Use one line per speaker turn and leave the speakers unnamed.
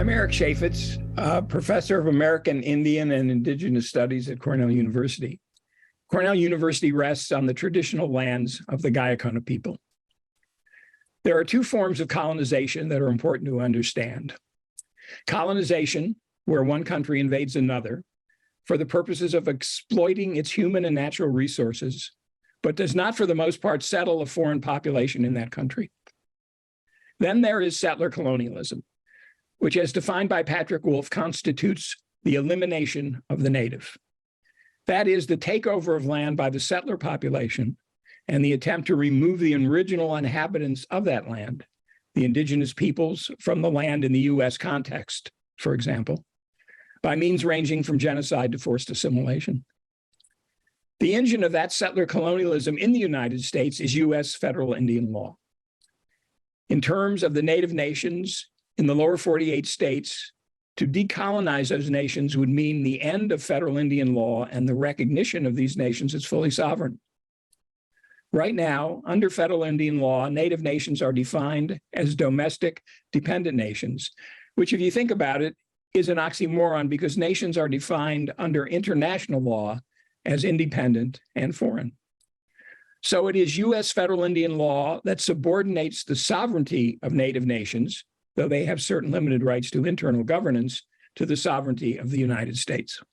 I'm Eric Cheyfitz, professor of American Indian and Indigenous Studies at Cornell University. Cornell University rests on the traditional lands of the Guyakona people. There are two forms of colonization that are important to understand. Colonization, where one country invades another for the purposes of exploiting its human and natural resources, but does not, for the most part, settle a foreign population in that country. Then there is settler colonialism, which, as defined by Patrick Wolfe, constitutes the elimination of the native. That is the takeover of land by the settler population and the attempt to remove the original inhabitants of that land, the indigenous peoples, from the land in the U.S. context, for example, by means ranging from genocide to forced assimilation. The engine of that settler colonialism in the United States is U.S. federal Indian law. In terms of the native nations in the lower 48 states, to decolonize those nations would mean the end of federal Indian law and the recognition of these nations as fully sovereign. Right now, under federal Indian law, native nations are defined as domestic dependent nations, which, if you think about it, is an oxymoron because nations are defined under international law as independent and foreign. So it is U.S. federal Indian law that subordinates the sovereignty of native nations, though they have certain limited rights to internal governance, to the sovereignty of the United States.